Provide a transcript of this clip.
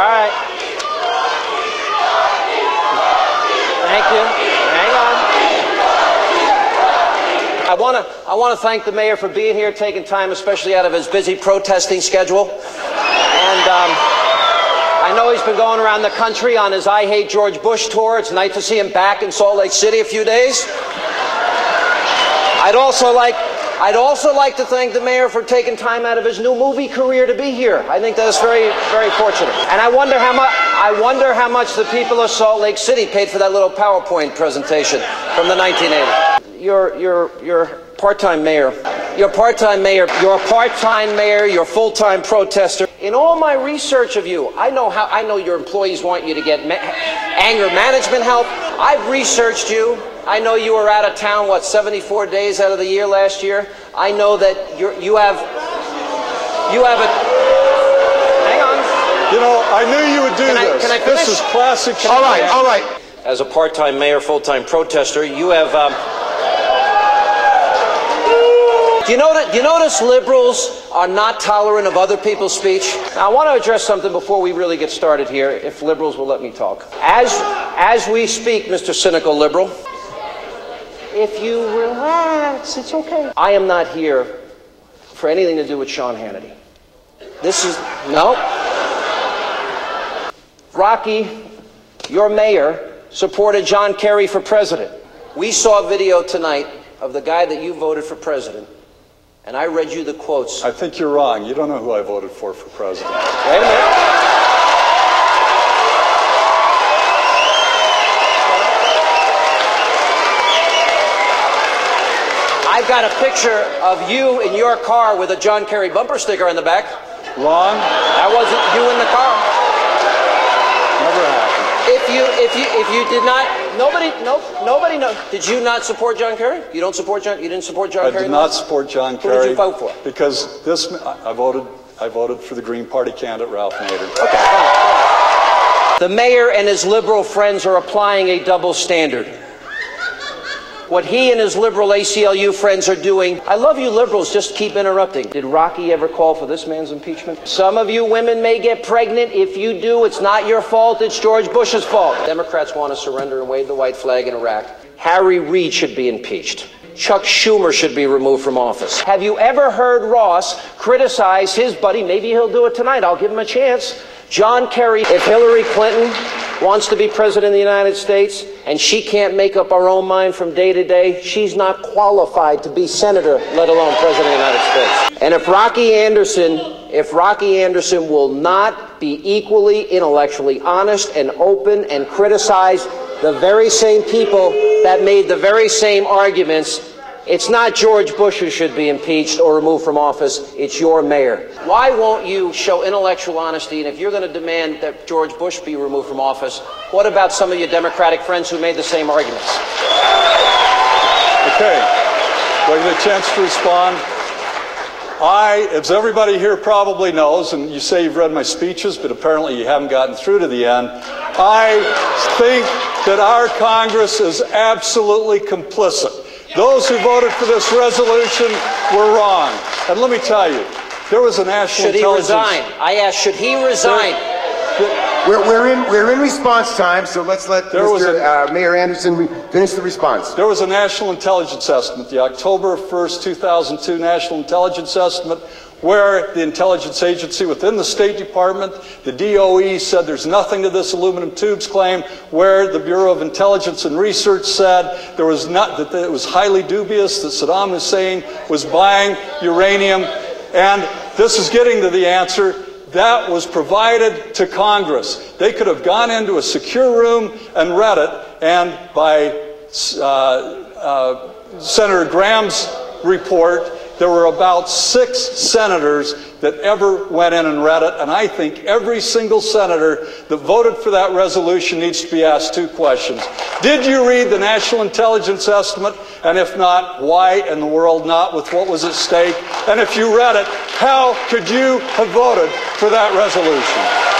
right. Thank you. Hang on. I want to thank the mayor for being here, taking time, especially out of his busy protesting schedule. And I know he's been going around the country on his I Hate George Bush tour. It's nice to see him back in Salt Lake City a few days. I'd also like to thank the mayor for taking time out of his new movie career to be here. I think that's very, very fortunate. And I wonder how much the people of Salt Lake City paid for that little PowerPoint presentation from the 1980s. You're part-time mayor. You're part-time mayor. You're a part-time mayor. You're a full-time protester. In all my research of you, I know your employees want you to get anger management help. I've researched you. I know you were out of town, what, 74 days out of the year last year? I know that you have a... Hang on. You know, I knew you would do this. Can I finish? This is classic. All right. As a part-time mayor, full-time protester, you have... Do you notice liberals are not tolerant of other people's speech? Now, I want to address something before we really get started here, if liberals will let me talk. As we speak, Mr. Cynical Liberal, if you relax, it's okay. I am not here for anything to do with Sean Hannity. No. Rocky, your mayor, supported John Kerry for president. We saw a video tonight of the guy that you voted for president, and I read you the quotes. I think you're wrong. You don't know who I voted for president. Wait a minute. I've got a picture of you in your car with a John Kerry bumper sticker in the back. Wrong. That wasn't you in the car. Never happened. If you did not, nobody knows. Did you not support John Kerry? You didn't support John Kerry? I did not support John Kerry. Who did you vote for? Because I voted for the Green Party candidate, Ralph Nader. Okay. Fine. The mayor and his liberal friends are applying a double standard. What he and his liberal ACLU friends are doing, I love you liberals, just keep interrupting. Did Rocky ever call for this man's impeachment? Some of you women may get pregnant. If you do, it's not your fault, it's George Bush's fault. Democrats want to surrender and wave the white flag in Iraq. Harry Reid should be impeached. Chuck Schumer should be removed from office. Have you ever heard Ross criticize his buddy? Maybe he'll do it tonight. I'll give him a chance. John Kerry. If Hillary Clinton wants to be president of the United States and she can't make up her own mind from day to day, she's not qualified to be senator, let alone president of the United States. And if Rocky Anderson will not be equally intellectually honest and open and criticize the very same people that made the very same arguments, it's not George Bush who should be impeached or removed from office, it's your mayor. Why won't you show intellectual honesty? And if you're going to demand that George Bush be removed from office, what about some of your Democratic friends who made the same arguments? Okay, do I get a chance to respond? As everybody here probably knows, and you say you've read my speeches, but apparently you haven't gotten through to the end, I think that our Congress is absolutely complicit. Those who voted for this resolution were wrong. And let me tell you, there was a national intelligence... Should he resign? I asked, should he resign? We're in response time, so let's let Mayor Anderson finish the response. There was a national intelligence estimate, the October 1st, 2002 National Intelligence Estimate, where the intelligence agency within the State Department, the DOE, said there's nothing to this aluminum tubes claim, where the Bureau of Intelligence and Research said that it was highly dubious that Saddam Hussein was buying uranium. And this is getting to the answer. That was provided to Congress. They could have gone into a secure room and read it, and by Senator Graham's report, there were about 6 senators that ever went in and read it, and I think every single senator that voted for that resolution needs to be asked 2 questions. Did you read the National Intelligence Estimate? And if not, why in the world not, with what was at stake? And if you read it, how could you have voted for that resolution?